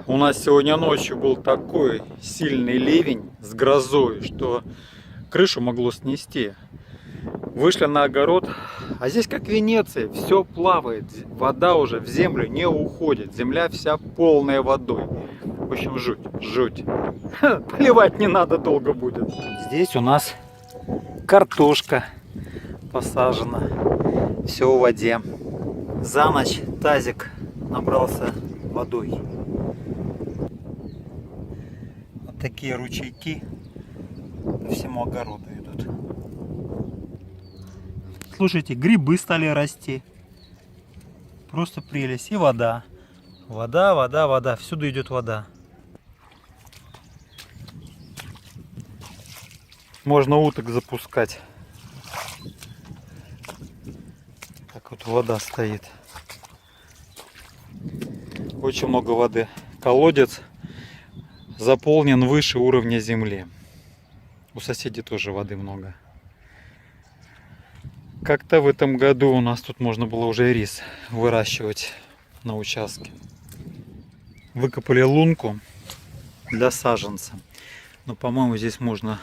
У нас сегодня ночью был такой сильный ливень с грозой, что крышу могло снести. Вышли на огород, а здесь как Венеция, все плавает, вода уже в землю не уходит, земля вся полная водой. В общем, жуть, жуть. Поливать не надо, долго будет. Здесь у нас картошка посажена, все в воде. За ночь тазик набрался водой. Вот такие ручейки по всему огороду идут. Слушайте, грибы стали расти. Просто прелесть. И вода. Вода, вода, вода. Всюду идет вода. Можно уток запускать. Так вот вода стоит. Очень много воды. Колодец заполнен выше уровня земли. У соседей тоже воды много. Как-то в этом году у нас тут можно было уже рис выращивать на участке. Выкопали лунку для саженца. Но, по-моему, здесь можно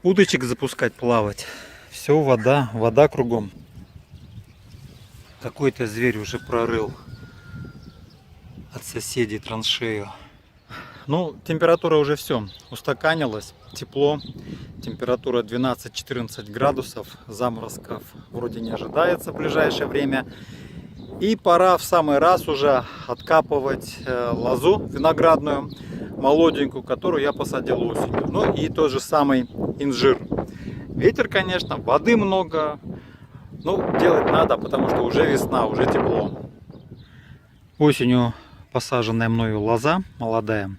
удочек запускать, плавать. Все, вода, вода кругом. Какой-то зверь уже прорыл от соседей траншею. Ну, температура уже все устаканилась, тепло, температура 12-14 градусов, заморозков вроде не ожидается в ближайшее время. И пора в самый раз уже откапывать лозу виноградную, молоденькую, которую я посадил осенью. Ну и тот же самый инжир. Ветер, конечно, воды много, ну делать надо, потому что уже весна, уже тепло. Осенью посаженная мною лоза молодая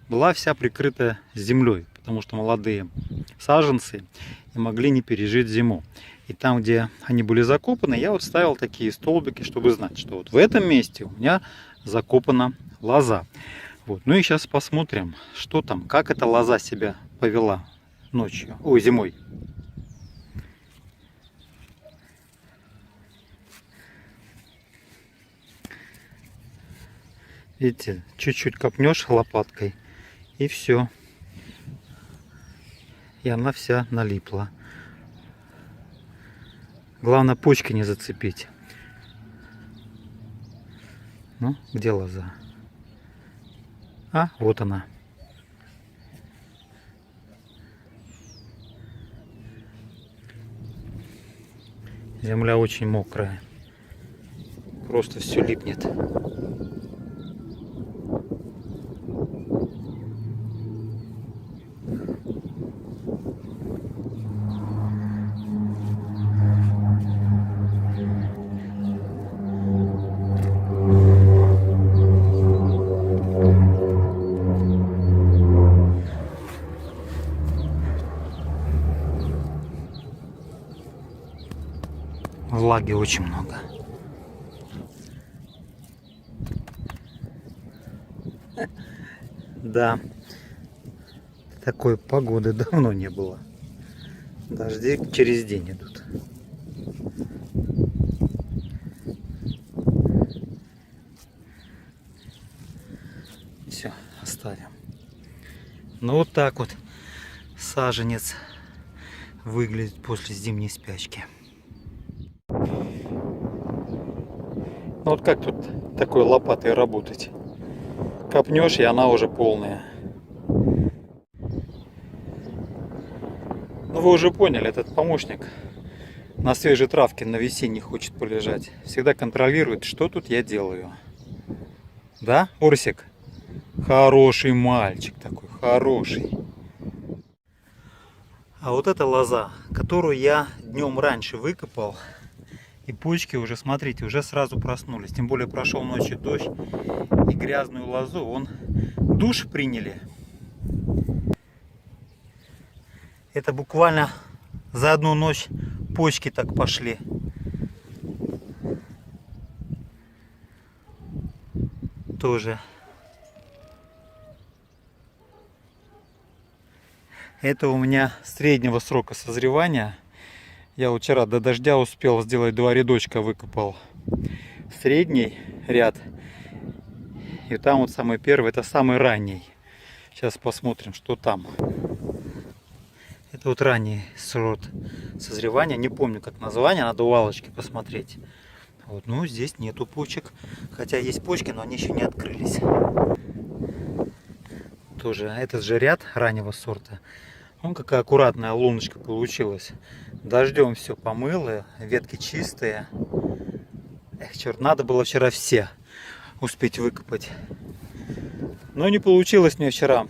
была вся прикрыта землей, потому что молодые саженцы не могли не пережить зиму. И там, где они были закопаны, я вот ставил такие столбики, чтобы знать, что вот в этом месте у меня закопана лоза. Вот. Ну и сейчас посмотрим, что там, как эта лоза себя повела ночью, ой, зимой. Видите, чуть-чуть копнешь лопаткой, и все. И она вся налипла. Главное, почки не зацепить. Ну, где лоза? А, вот она. Земля очень мокрая. Просто все липнет. Влаги очень много. Да, такой погоды давно не было. Дожди через день идут. Все, оставим. Ну вот так вот саженец выглядит после зимней спячки. Ну вот как тут такой лопатой работать? Копнешь, и она уже полная. Ну вы уже поняли, этот помощник на свежей травке на весенней хочет полежать. Всегда контролирует, что тут я делаю. Да, Урсик? Хороший мальчик такой, хороший. А вот эта лоза, которую я днем раньше выкопал, и почки уже, смотрите, уже сразу проснулись. Тем более прошел ночью дождь, и грязную лозу вон душ приняли. Это буквально за одну ночь почки так пошли. Тоже. Это у меня среднего срока созревания. Я вчера до дождя успел сделать 2 рядочка, выкопал средний ряд И там вот самый первый, это самый ранний. Сейчас посмотрим, что там. Это вот ранний сорт созревания. Не помню, как название, надо у Аллочки посмотреть. Вот, ну, здесь нету почек. Хотя есть почки, но они еще не открылись. Тоже этот же ряд раннего сорта. Вон какая аккуратная луночка получилась. Дождем все помыло, ветки чистые. Эх, черт, надо было вчера все успеть выкопать. Но не получилось мне вчера.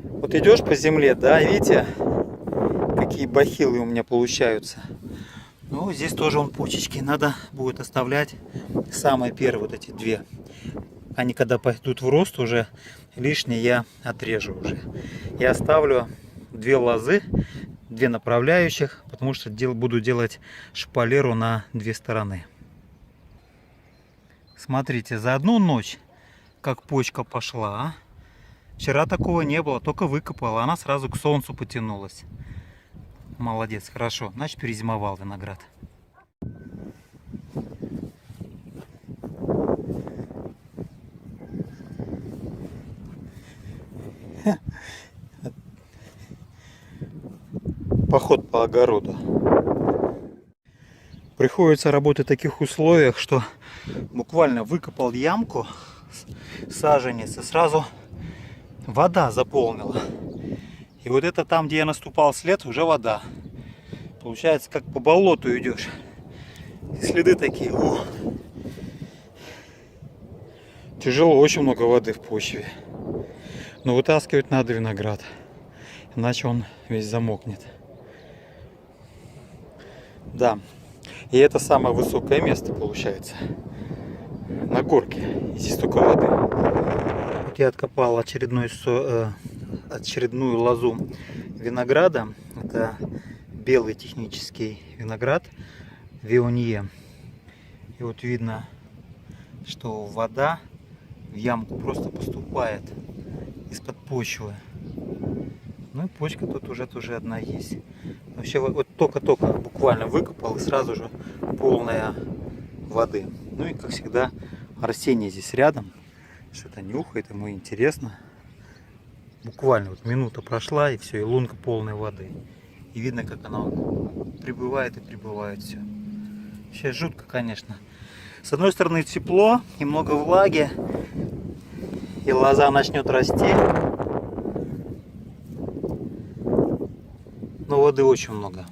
Вот идешь по земле, да, видите, какие бахилы у меня получаются. Ну, здесь тоже вон почечки. Надо будет оставлять самые первые вот эти две. Они когда пойдут в рост уже, лишние я отрежу уже. Я оставлю две лозы, две направляющих, потому что буду делать шпалеру на две стороны. Смотрите, за одну ночь как почка пошла. А? Вчера такого не было, только выкопала, она сразу к солнцу потянулась. Молодец, хорошо, значит перезимовал виноград. Поход по огороду. Приходится работать в таких условиях, что буквально выкопал ямку, саженец, и сразу вода заполнила. И вот это там, где я наступал след, уже вода. Получается, как по болоту идешь. И следы такие. Ух. Тяжело, очень много воды в почве. Но вытаскивать надо виноград, иначе он весь замокнет. Да, и это самое высокое место получается. На горке. И здесь столько воды. Вот я откопал очередную лозу винограда. Это белый технический виноград Вионье. И вот видно, что вода в ямку просто поступает из-под почвы. Ну и почка тут уже тоже одна есть. Вообще вот только-только буквально выкопал и сразу же полная воды. Ну и как всегда Арсений здесь рядом. Что-то нюхает, ему интересно. Буквально вот минута прошла и все, и лунка полной воды. И видно, как она прибывает и прибывает все. Сейчас жутко, конечно. С одной стороны тепло и много влаги. И лоза начнет расти. Но воды очень много.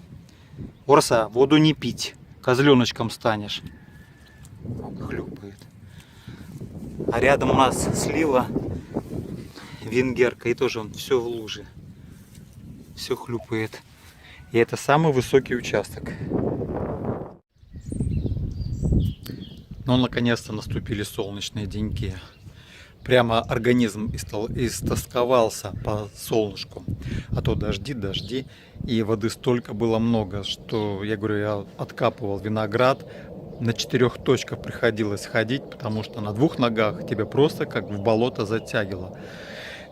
Орса, воду не пить. Козленочком станешь. Хлюпает. А рядом у нас слива венгерка. И тоже он все в луже. Все хлюпает. И это самый высокий участок. Но наконец-то наступили солнечные деньки. Прямо организм истосковался по солнышку. А то дожди. И воды столько было много, что, я говорю, я откапывал виноград. На 4 точках приходилось ходить, потому что на 2 ногах тебя просто как в болото затягивало.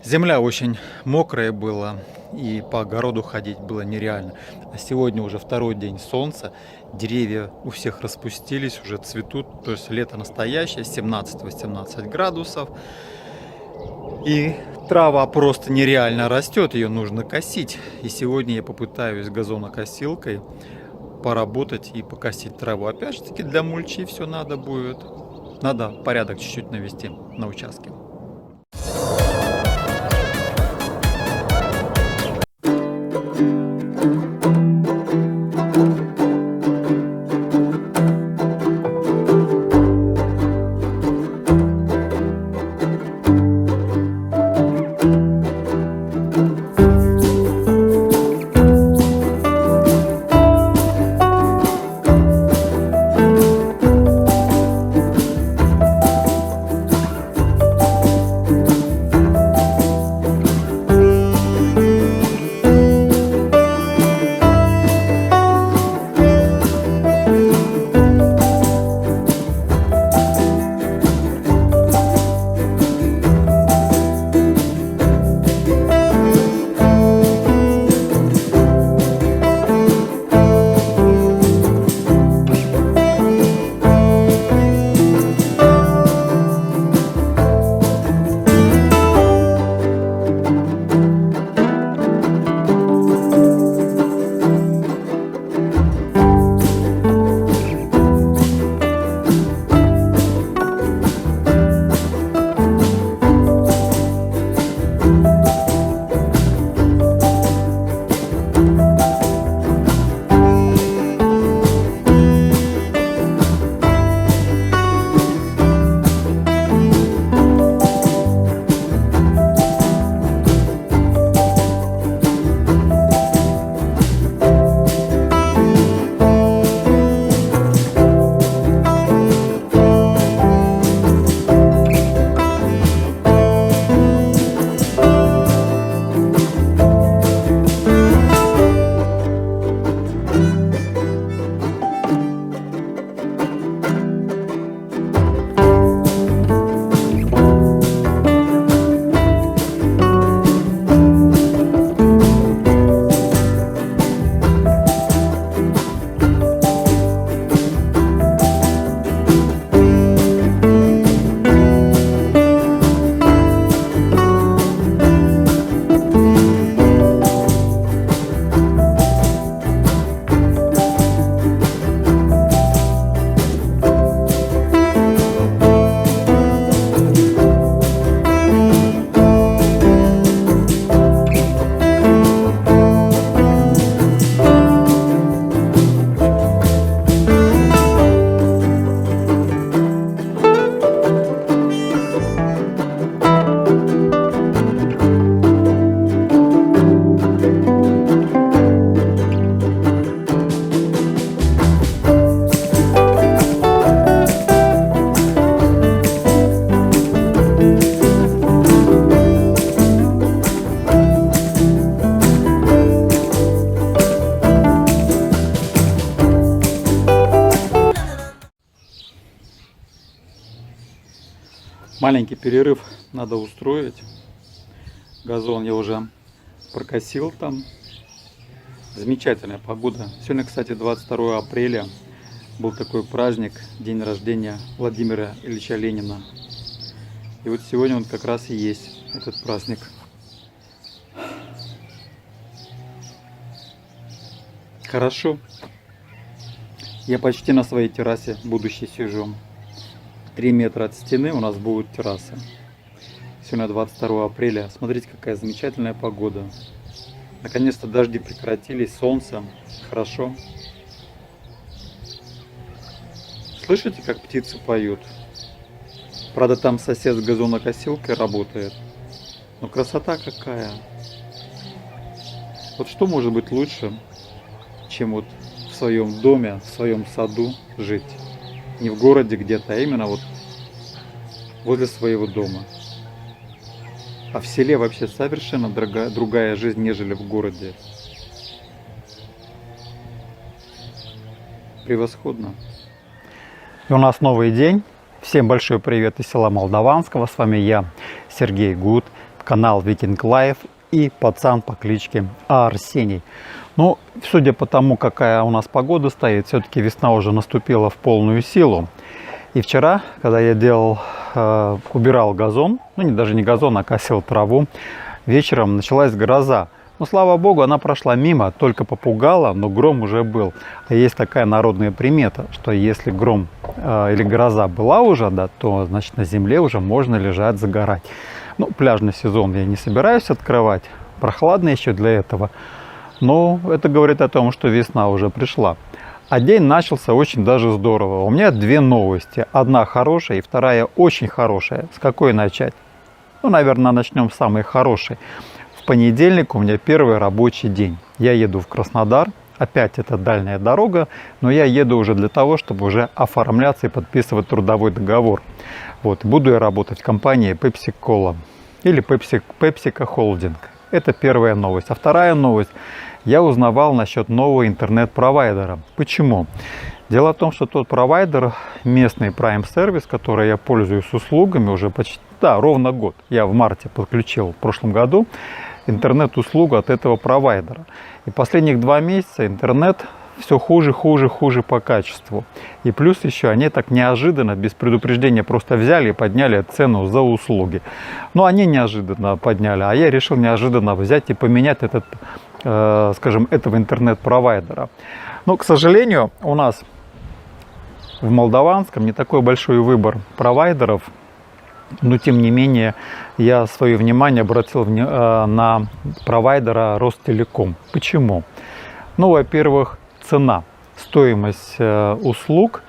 Земля очень мокрая была, и по огороду ходить было нереально. А сегодня уже 2-й день солнца, деревья у всех распустились, уже цветут, то есть лето настоящее, 17-18 градусов. И трава просто нереально растет, ее нужно косить. И сегодня я попытаюсь газонокосилкой поработать и покосить траву. Опять же таки для мульчи все надо будет. Надо порядок чуть-чуть навести на участке. Маленький перерыв надо устроить. Газон я уже прокосил там. Замечательная погода. Сегодня, кстати, 22 апреля. Был такой праздник, день рождения Владимира Ильича Ленина. И вот сегодня он как раз и есть, этот праздник. Хорошо. Я почти на своей террасе будущей сижу. 3 метра от стены у нас будет терраса. Сегодня 22 апреля. Смотрите, какая замечательная погода. Наконец-то дожди прекратились, солнце. Хорошо. Слышите, как птицы поют? Правда, там сосед с газонокосилкой работает. Но красота какая. Вот что может быть лучше, чем вот в своем доме, в своем саду жить? Не в городе где-то, а именно вот возле своего дома. А в селе вообще совершенно другая жизнь, нежели в городе. Превосходно. И у нас новый день. Всем большой привет из села Молдаванского. С вами я, Сергей Гуд, канал Викинг Лайф и пацан по кличке Арсений. Ну, судя по тому, какая у нас погода стоит, все-таки весна уже наступила в полную силу. И вчера, когда я убирал газон, даже не газон, а косил траву, вечером началась гроза. Но, слава богу, она прошла мимо, только попугала, но гром уже был. А есть такая народная примета, что если гром или гроза была уже, да, то, значит, на земле уже можно лежать, загорать. Ну, пляжный сезон я не собираюсь открывать, прохладно еще для этого. Но это говорит о том, что весна уже пришла. А день начался очень даже здорово. У меня две новости. Одна хорошая и вторая очень хорошая. С какой начать? Ну, наверное, начнем с самой хорошей. В понедельник у меня первый рабочий день. Я еду в Краснодар. Опять это дальняя дорога, но я еду уже для того, чтобы уже оформляться и подписывать трудовой договор. Вот. Буду я работать в компании Pepsi Cola или PepsiCo Holding. Это первая новость. А вторая новость. Я узнавал насчет нового интернет-провайдера. Почему? Дело в том, что тот провайдер, местный Prime Service, который я пользуюсь услугами уже почти, ровно год. Я в марте подключил в прошлом году интернет-услугу от этого провайдера. И последних 2 месяца интернет все хуже по качеству. И плюс еще они так неожиданно, без предупреждения, просто взяли и подняли цену за услуги. Но они неожиданно подняли, а я решил неожиданно взять и поменять этого интернет-провайдера. Но, к сожалению, у нас в Молдаванском не такой большой выбор провайдеров. Но, тем не менее, я свое внимание обратил на провайдера Ростелеком. Почему? Ну, во-первых, цена, стоимость услуг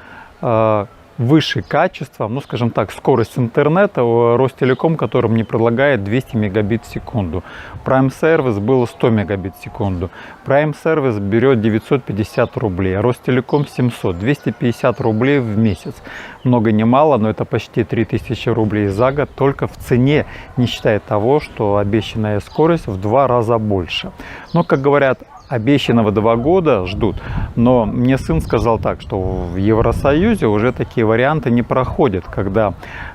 выше качеством, скажем так, скорость интернета у Ростелеком, который мне предлагает 200 мегабит в секунду. Prime Service был 100 мегабит в секунду. Prime Service берет 950 рублей, а Ростелеком 700, 250 рублей в месяц. Много не мало, но это почти 3000 рублей за год, только в цене, не считая того, что обещанная скорость в 2 раза больше. Но, как говорят, обещанного 2 года ждут. Но мне сын сказал так, что в Евросоюзе уже такие варианты не проходят, когда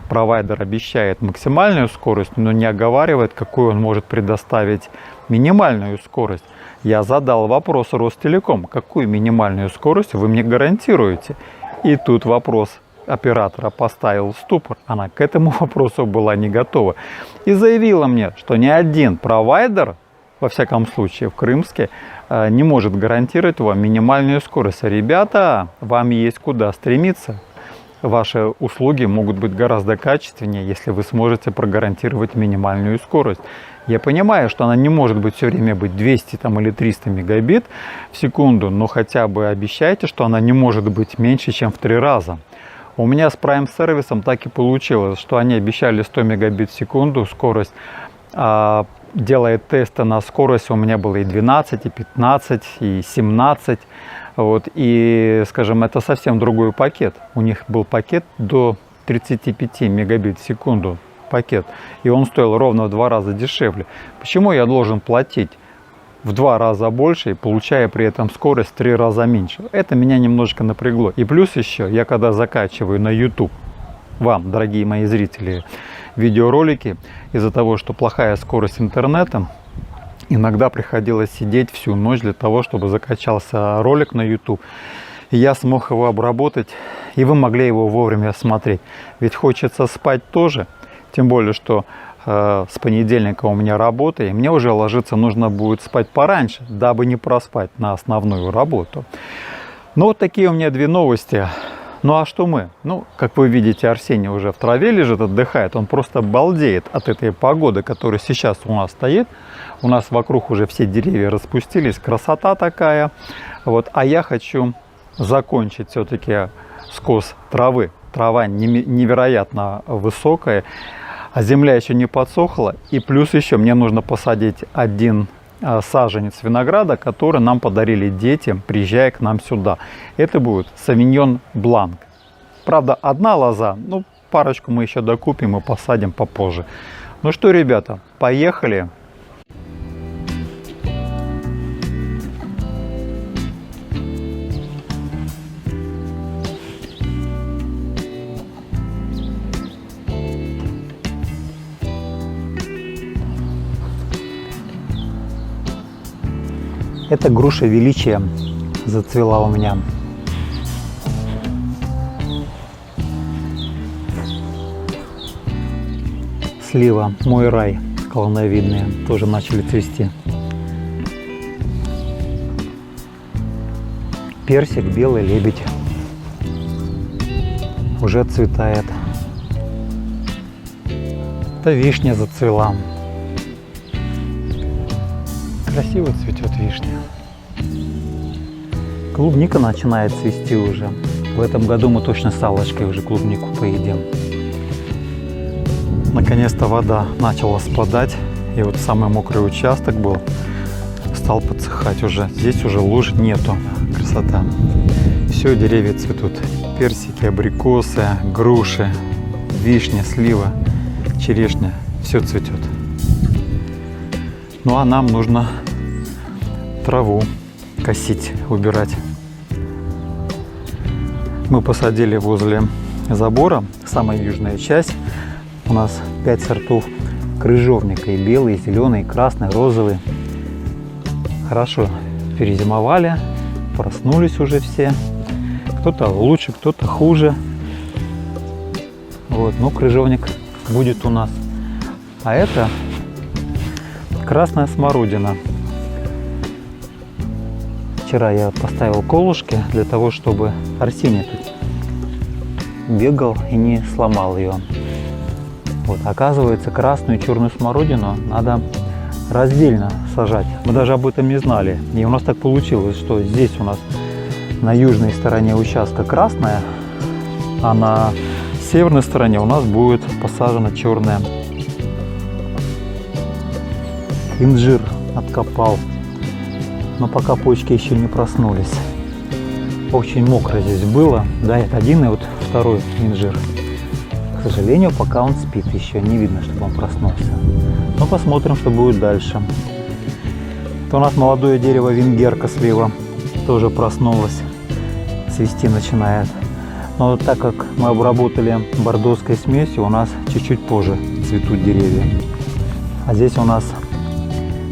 провайдер обещает максимальную скорость, но не оговаривает, какую он может предоставить минимальную скорость. Я задал вопрос Ростелеком, какую минимальную скорость вы мне гарантируете? И тут вопрос оператора поставил в ступор. Она к этому вопросу была не готова. И заявила мне, что ни один провайдер, во всяком случае в Крымске, не может гарантировать вам минимальную скорость. Ребята, вам есть куда стремиться. Ваши услуги могут быть гораздо качественнее, если вы сможете прогарантировать минимальную скорость. Я понимаю, что она не может быть все время быть 200 или 300 мегабит в секунду, но хотя бы обещайте, что она не может быть меньше, чем в 3 раза. У меня с Prime сервисом так и получилось, что они обещали 100 мегабит в секунду скорость, делая тесты на скорость, у меня было и 12, и 15, и 17. И, скажем, это совсем другой пакет. У них был пакет до 35 мегабит в секунду пакет. И он стоил ровно в 2 раза дешевле. Почему я должен платить в 2 раза больше, получая при этом скорость в 3 раза меньше? Это меня немножко напрягло. И плюс еще, я когда закачиваю на YouTube, вам, дорогие мои зрители, видеоролики. Из-за того, что плохая скорость интернета, иногда приходилось сидеть всю ночь для того, чтобы закачался ролик на YouTube. И я смог его обработать, и вы могли его вовремя смотреть. Ведь хочется спать тоже, тем более, что с понедельника у меня работа, и мне уже ложиться нужно будет спать пораньше, дабы не проспать на основную работу. Ну, вот такие у меня две новости. Ну, а что мы? Ну, как вы видите, Арсений уже в траве лежит, отдыхает. Он просто балдеет от этой погоды, которая сейчас у нас стоит. У нас вокруг уже все деревья распустились, красота такая. Вот. А я хочу закончить все-таки скос травы. Трава невероятно высокая. А земля еще не подсохла. И плюс еще мне нужно посадить один саженец винограда, который нам подарили дети, приезжая к нам сюда. Это будет Савиньон Бланк. Правда, одна лоза. Ну, парочку мы еще докупим и посадим попозже. Ну что, ребята, поехали. Это груша величия зацвела у меня. Слива мой рай, колоновидные, тоже начали цвести. Персик, белый лебедь уже цветает. Это вишня зацвела. Красиво цветет вишня. Клубника начинает цвести уже. В этом году мы точно с Аллочкой уже клубнику поедим. Наконец-то вода начала спадать. И вот самый мокрый участок был. Стал подсыхать уже. Здесь уже луж нету. Красота. Все, деревья цветут. Персики, абрикосы, груши, вишня, слива, черешня. Все цветет. Ну а нам нужно траву косить, убирать. Мы посадили возле забора, самая южная часть. У нас 5 сортов крыжовника. И белый, и зеленый, и красный, розовый. Хорошо перезимовали, проснулись уже все. Кто-то лучше, кто-то хуже. Вот, но крыжовник будет у нас. А это красная смородина. Вчера я поставил колышки для того, чтобы Арсений тут бегал и не сломал ее. Вот, оказывается, красную и черную смородину надо раздельно сажать. Мы даже об этом не знали. И у нас так получилось, что здесь у нас на южной стороне участка красная, а на северной стороне у нас будет посажена черная. Инжир откопал, но пока почки еще не проснулись. Очень мокро здесь было. Да, это один и вот второй инжир. К сожалению, пока он спит, еще не видно, чтобы он проснулся. Но посмотрим, что будет дальше. Это у нас молодое дерево венгерка слива. Тоже проснулось. Цвести начинает. Но так как мы обработали бордоской смесью, у нас чуть-чуть позже цветут деревья. А здесь у нас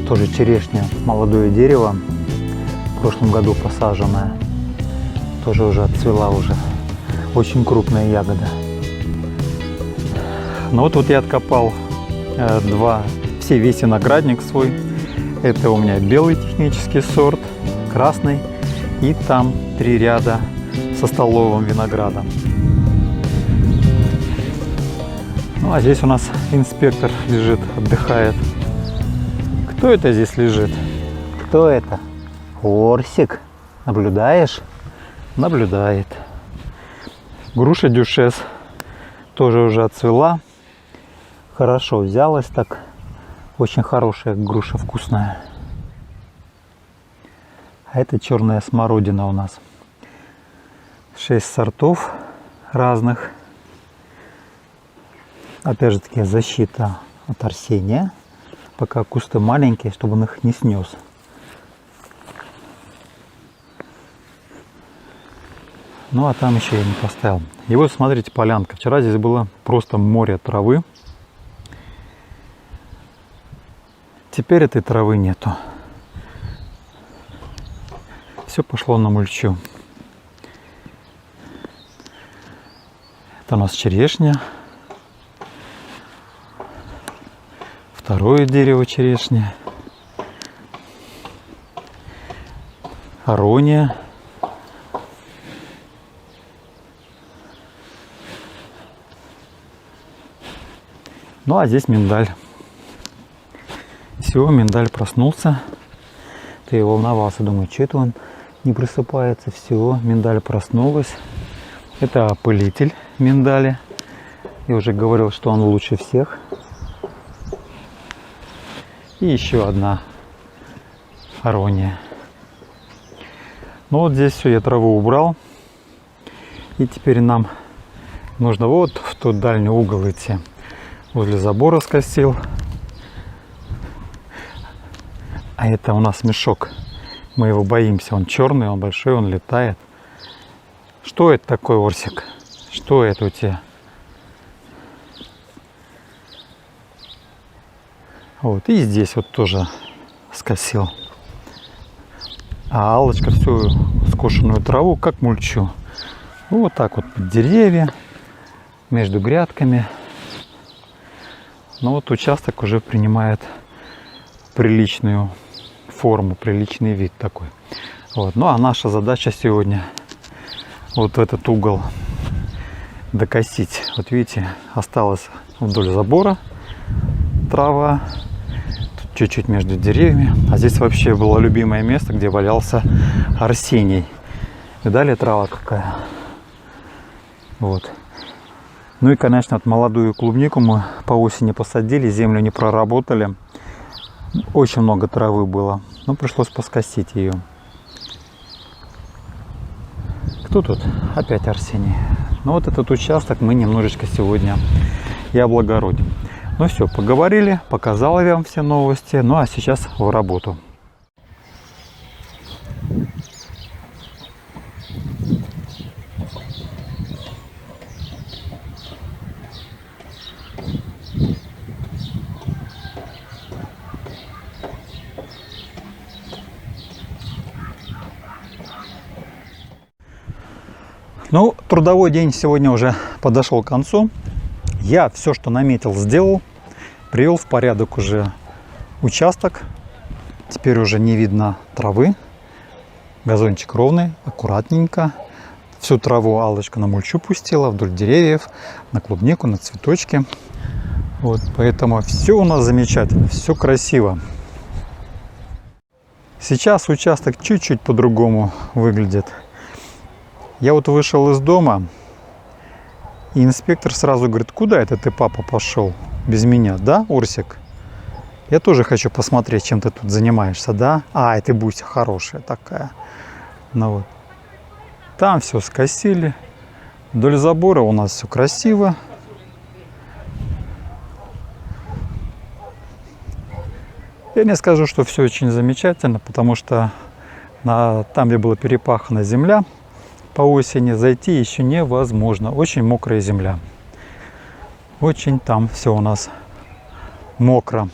тоже черешня, молодое дерево, в прошлом году посаженное, тоже уже отцвела уже, очень крупная ягода. Ну вот я откопал весь виноградник свой. Это у меня белый технический сорт, красный и там 3 ряда со столовым виноградом. Ну а здесь у нас инспектор лежит, отдыхает. Кто это здесь лежит? Кто это? Орсик. Наблюдаешь? Наблюдает. Груша дюшес тоже уже отцвела. Хорошо взялась так. Очень хорошая груша, вкусная. А это черная смородина у нас. 6 сортов разных. Опять же таки защита от Арсения. Пока кусты маленькие, чтобы он их не снес. Ну а там еще я не поставил. И вот смотрите, полянка. Вчера здесь было просто море травы. теперь этой травы нету. Все пошло на мульчу. Это у нас черешня. Второе дерево черешни. Арония. Ну а здесь миндаль. Все, миндаль проснулся. Ты волновался, думаю, что это он не просыпается. Все, миндаль проснулась. Это опылитель миндаля. Я уже говорил, что он лучше всех. И еще одна арония. Ну вот здесь все, я траву убрал. И теперь нам нужно вот в тот дальний угол идти. Возле забора скосил. А это у нас мешок. Мы его боимся. Он черный, он большой, он летает. Что это такое, Орсик? Что это у тебя? Вот. И здесь вот тоже скосил. А Аллочка всю скошенную траву как мульчу. Вот так вот под деревья, между грядками. Но вот участок уже принимает приличную форму, приличный вид такой. Вот. Ну а наша задача сегодня вот этот угол докосить. Вот видите, осталось вдоль забора трава. Тут чуть-чуть между деревьями. А здесь вообще было любимое место, где валялся Арсений. Видали, трава какая? Вот. Ну и, конечно, вот молодую клубнику мы по осени посадили, землю не проработали. Очень много травы было, но пришлось поскосить ее. Кто тут? Опять Арсений. Ну вот этот участок мы немножечко сегодня и облагородим. Ну все, поговорили, показал я вам все новости. Ну а сейчас в работу. Ну, трудовой день сегодня уже подошел к концу. Я все, что наметил, сделал. Привел в порядок уже участок. Теперь уже не видно травы. Газончик ровный, аккуратненько. Всю траву Аллочка на мульчу пустила, вдоль деревьев, на клубнику, на цветочки. Вот, поэтому все у нас замечательно, все красиво. Сейчас участок чуть-чуть по-другому выглядит. Я вот вышел из дома, и инспектор сразу говорит: куда это ты, папа, пошел без меня, да, Орсик? Я тоже хочу посмотреть, чем ты тут занимаешься, да? А, это Буся хорошая такая. Ну вот. Там все скосили. Вдоль забора у нас все красиво. Я не скажу, что все очень замечательно, потому что там, где была перепахана земля, по осени зайти еще невозможно. Очень мокрая земля. Очень там все у нас мокро.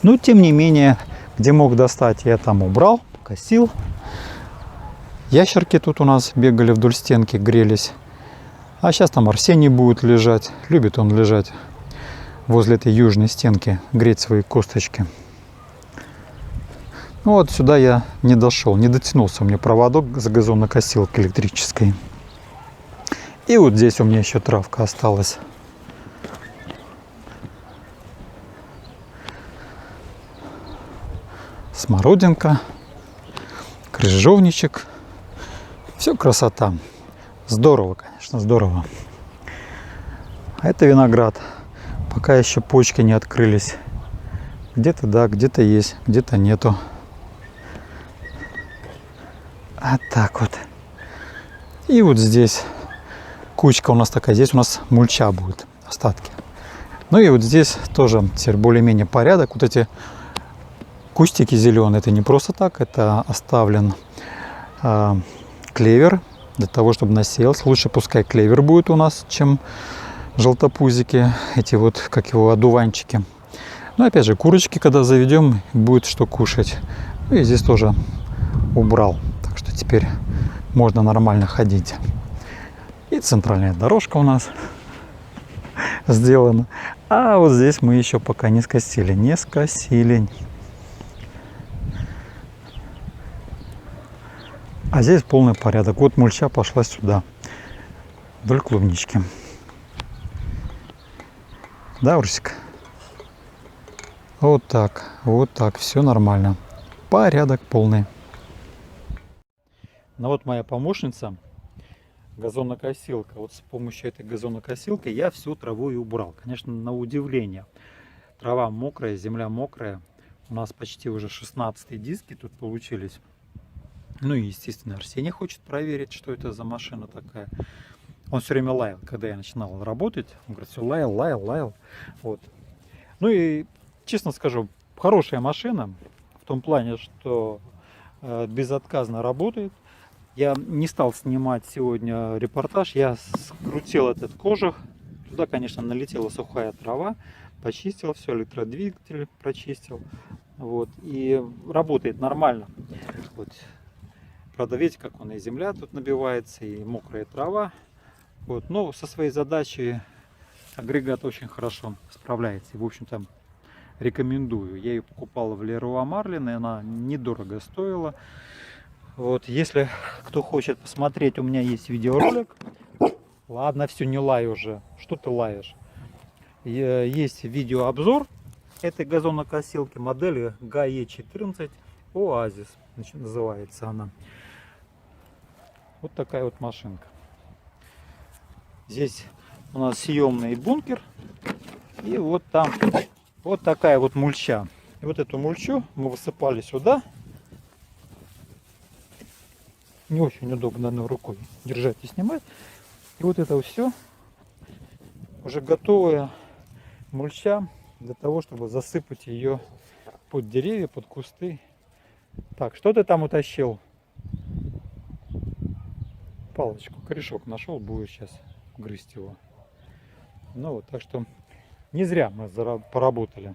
Но тем не менее, где мог достать, я там убрал, косил. Ящерки тут у нас бегали вдоль стенки, грелись. А сейчас там Арсений будет лежать. Любит он лежать возле этой южной стенки, греть свои косточки. Ну вот сюда я не дошел, не дотянулся у меня проводок за газонокосилкой электрической. И вот здесь у меня еще травка осталась. Смородинка, крыжовничек. Все красота. Здорово, конечно, здорово. А это виноград. Пока еще почки не открылись. Где-то да, где-то есть, где-то нету. А так вот. И вот здесь кучка у нас такая. Здесь у нас мульча будет, остатки. Ну и вот здесь тоже теперь более-менее порядок. Вот эти кустики зеленые, это не просто так. Это оставлен клевер для того, чтобы насеялся. Лучше пускай клевер будет у нас, чем желтопузики. Эти вот, как его, одуванчики. Но опять же, курочки, когда заведем, будет что кушать. Ну и здесь тоже убрал. Так что теперь можно нормально ходить. И центральная дорожка у нас сделана. А вот здесь мы еще пока не скосили. Не скосили. А здесь полный порядок. Вот мульча пошла сюда. Вдоль клубнички. Да, Урсик? Вот так, все нормально. Порядок полный. Ну вот моя помощница, газонокосилка. Вот с помощью этой газонокосилки я всю траву и убрал. Конечно, на удивление. Трава мокрая, земля мокрая. У нас почти уже 16-е диски тут получились. Ну и, естественно, Арсений хочет проверить, что это за машина такая. Он все время лаял, когда я начинал работать. Он говорит, все лаял. Вот. Ну и, честно скажу, хорошая машина. В том плане, что безотказно работает. Я не стал снимать сегодня репортаж. Я скрутил этот кожух. Туда, конечно, налетела сухая трава. Почистил все, электродвигатель прочистил. Вот. И работает нормально. Вот. Правда, видите, как он и земля тут набивается, и мокрая трава. Вот. Но со своей задачей агрегат очень хорошо справляется. И, в общем-то, рекомендую. Я ее покупал в Леруа Мерлен, и она недорого стоила. Вот. Если кто хочет посмотреть, у меня есть видеоролик. Ладно, все, не лай уже. Что ты лаешь? Есть видеообзор этой газонокосилки модели GAE14 Oasis. Называется она. Вот такая вот машинка. Здесь у нас съемный бункер. И вот там вот такая вот мульча. И вот эту мульчу мы высыпали сюда. Не очень удобно одной рукой держать и снимать. И вот это все уже готовая мульча для того, чтобы засыпать ее под деревья, под кусты. Так, что ты там утащил? Палочку, корешок нашел, будет сейчас грызть его. Ну вот, так что не зря мы поработали.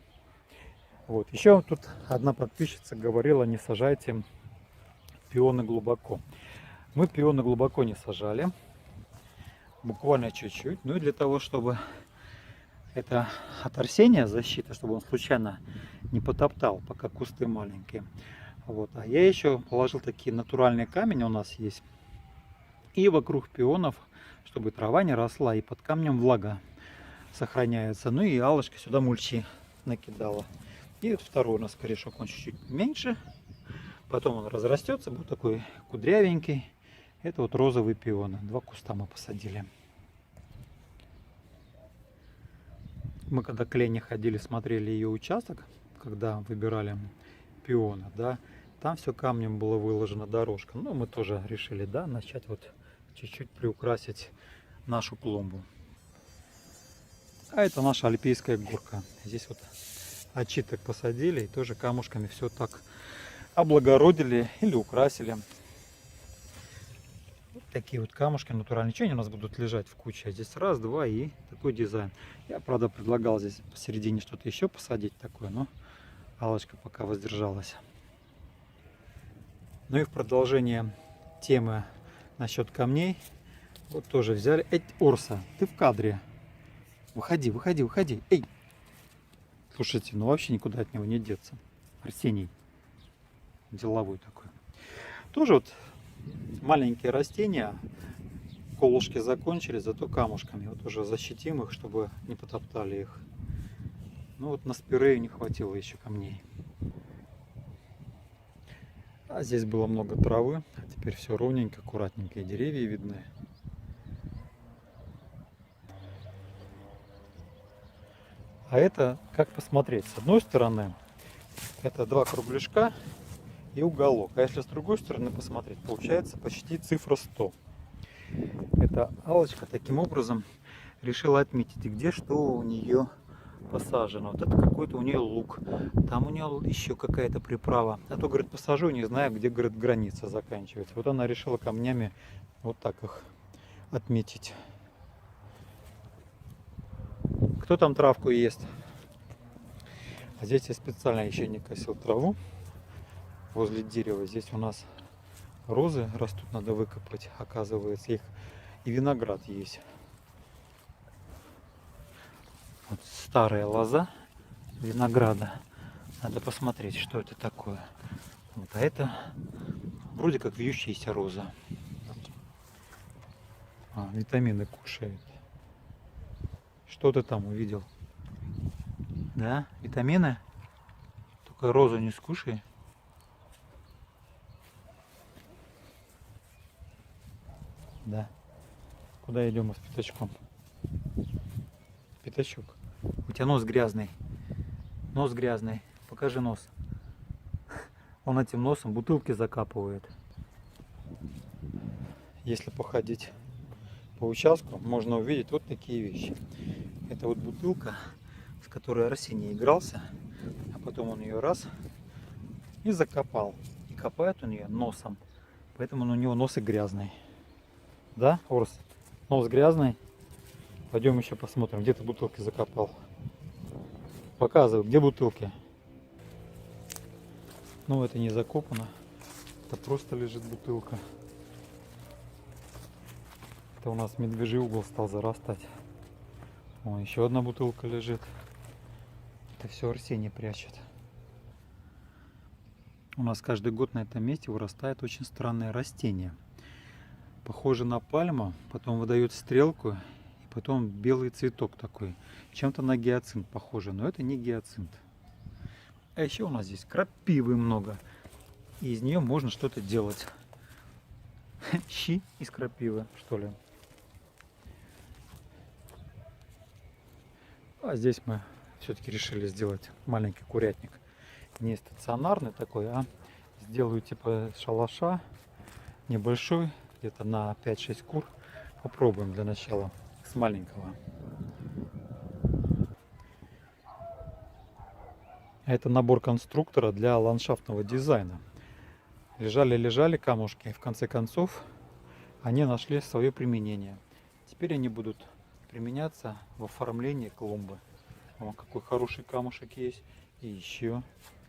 Вот, еще тут одна подписчица говорила, не сажайте пионы глубоко. Мы пионы глубоко не сажали, буквально чуть-чуть. Ну и для того, чтобы это от Арсения защита, чтобы он случайно не потоптал, пока кусты маленькие. Вот. А я еще положил такие натуральные камни, у нас есть. И вокруг пионов, чтобы трава не росла, и под камнем влага сохраняется. Ну и Аллочка сюда мульчи накидала. И вот второй у нас корешок, он чуть-чуть меньше. Потом он разрастется, будет такой кудрявенький. Это вот розовые пионы. 2 куста мы посадили. Мы когда к Лене ходили, смотрели ее участок, когда выбирали пионы, да, там все камнем было выложена дорожка. Но мы тоже решили, да, начать вот чуть-чуть приукрасить нашу клумбу. А это наша альпийская горка. Здесь вот очиток посадили и тоже камушками все так облагородили или украсили. Вот такие вот камушки натуральные. Ничего они у нас будут лежать в куче. А здесь раз, два и такой дизайн. Я, правда, предлагал здесь посередине что-то еще посадить такое, но Аллочка пока воздержалась. Ну и в продолжение темы насчет камней. Вот тоже взяли. Эй, Урса, ты в кадре. Выходи, выходи, выходи. Эй! Слушайте, ну вообще никуда от него не деться. Арсений. Деловой такой. Тоже вот маленькие растения. Колышки закончились, зато камушками. Вот уже защитим их, чтобы не потоптали их. Ну вот на спирею не хватило еще камней. А здесь было много травы. А теперь все ровненько, аккуратненько. И деревья видны. А это как посмотреть. С одной стороны это 2 кругляшка и уголок. А если с другой стороны посмотреть, получается почти цифра 100. Это Аллочка таким образом решила отметить, где что у нее посажено. Вот это какой-то у нее лук. Там у нее еще какая-то приправа. А то, говорит, посажу, не знаю, где, говорит, граница заканчивается. Вот она решила камнями вот так их отметить. Кто там травку ест? А здесь я специально еще не косил траву возле дерева. Здесь у нас розы растут, надо выкопать, оказывается, их. И виноград есть. Вот старая лоза винограда. Надо посмотреть, что это такое. Вот, а это вроде как вьющаяся роза. Витамины кушает. Что ты там увидел? Да, витамины? Только розу не скушай. Да. Куда идем мы с пятачком? Пятачок. У тебя нос грязный. Нос грязный. Покажи нос. Он этим носом бутылки закапывает. Если походить по участку, можно увидеть вот такие вещи. Это вот бутылка, с которой Арсений игрался, а потом он ее раз и закопал. И копает он ее носом. Поэтому у него нос и грязный. Да, Орс? Нос грязный. Пойдем еще посмотрим, где ты бутылки закопал. Показывай, где бутылки. Ну, это не закопано. Это просто лежит бутылка. Это у нас медвежий угол стал зарастать. О, еще одна бутылка лежит. Это все Арсений прячет. У нас каждый год на этом месте вырастает очень странное растение. Похоже на пальму, потом выдает стрелку, и потом белый цветок такой. Чем-то на гиацинт похоже, но это не гиацинт. А еще у нас здесь крапивы много. И из нее можно что-то делать. Щи из крапивы, что ли. А здесь мы все-таки решили сделать маленький курятник. Не стационарный такой, а сделаю типа шалаша. Небольшой, где-то на 5-6 кур. Попробуем для начала с маленького. Это набор конструктора для ландшафтного дизайна. Лежали камушки, и в конце концов они нашли свое применение. Теперь они будут применяться в оформлении клумбы. О, какой хороший камушек есть. И еще.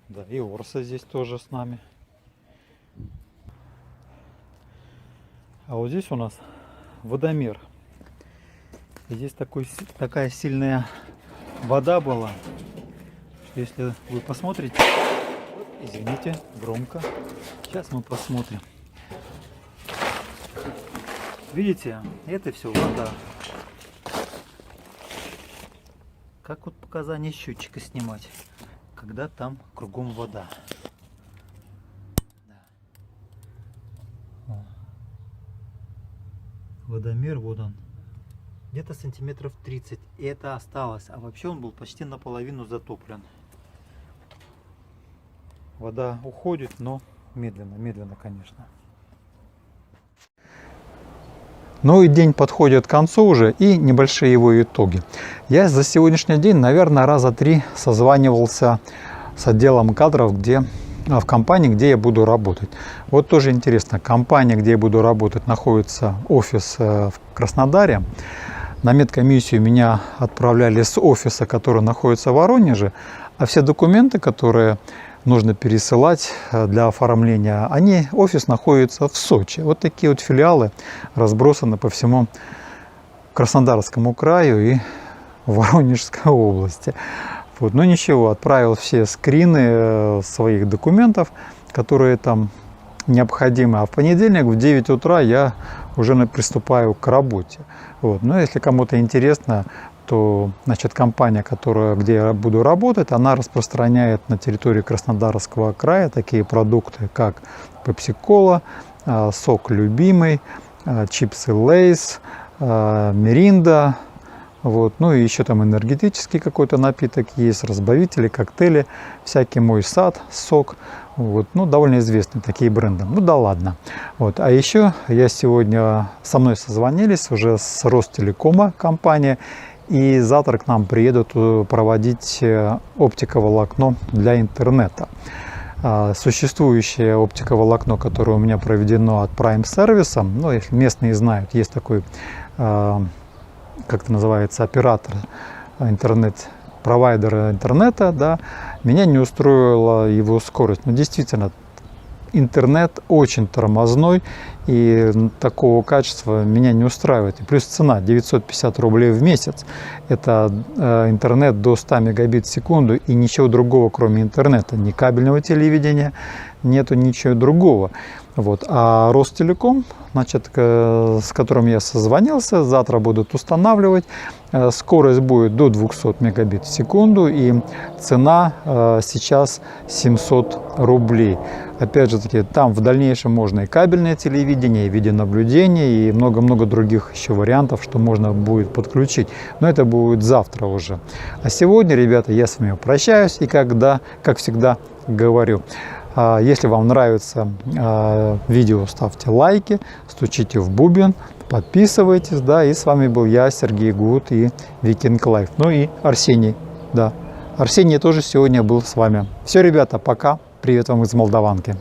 Да, и Орса здесь тоже с нами. А вот здесь у нас водомер. И здесь такая сильная вода была. Если вы посмотрите, извините, громко. Сейчас мы посмотрим. Видите, это все вода. Как вот показания счетчика снимать, когда там кругом вода. Да. Водомер, вот он. Где-то сантиметров 30. И это осталось. А вообще он был почти наполовину затоплен. Вода уходит, но медленно, конечно. Ну и день подходит к концу уже, и небольшие его итоги. Я за сегодняшний день, наверное, раза 3 созванивался с отделом кадров, в компании, где я буду работать. Вот тоже интересно, компания, где я буду работать, находится офис в Краснодаре. На медкомиссию меня отправляли с офиса, который находится в Воронеже, а все документы, которые нужно пересылать для оформления, офис находится в Сочи. Вот такие вот филиалы разбросаны по всему Краснодарскому краю и Воронежской области. Вот. Но ничего, отправил все скрины своих документов, которые там необходимы. А в понедельник в 9 утра я уже приступаю к работе. Вот. Но если кому-то интересно, то значит, компания, где я буду работать, она распространяет на территории Краснодарского края такие продукты, как пепси-кола, сок любимый, чипсы Лейс, Миринда, вот, ну и еще там энергетический какой-то напиток есть, разбавители, коктейли, всякий мой сад, сок. Вот, ну, довольно известные такие бренды. Ну да ладно. Вот. А еще со мной созвонились уже с Ростелекома компания. И завтра к нам приедут проводить оптиковолокно для интернета. Существующее оптиковолокно, которое у меня проведено от Prime сервиса, ну, если местные знают, есть такой, как это называется, оператор интернет провайдера интернета, да, меня не устроила его скорость. Но действительно, интернет очень тормозной, и такого качества меня не устраивает. И плюс цена 950 рублей в месяц. Это интернет до 100 мегабит в секунду и ничего другого, кроме интернета. Ни кабельного телевидения, нету ничего другого. Вот. А Ростелеком, значит, с которым я созвонился, завтра будут устанавливать. Скорость будет до 200 мегабит в секунду, и цена сейчас 700 рублей. Опять же таки, там в дальнейшем можно и кабельное телевидение, и видеонаблюдение, и много-много других еще вариантов, что можно будет подключить. Но это будет завтра уже. А сегодня, ребята, я с вами прощаюсь, и как всегда говорю, если вам нравится видео, ставьте лайки, стучите в бубен, подписывайтесь, да, и с вами был я, Сергей Гуд и Викинг Лайф. Ну и Арсений, да. Арсений тоже сегодня был с вами. Все, ребята, пока. Привет вам из Молдаванки.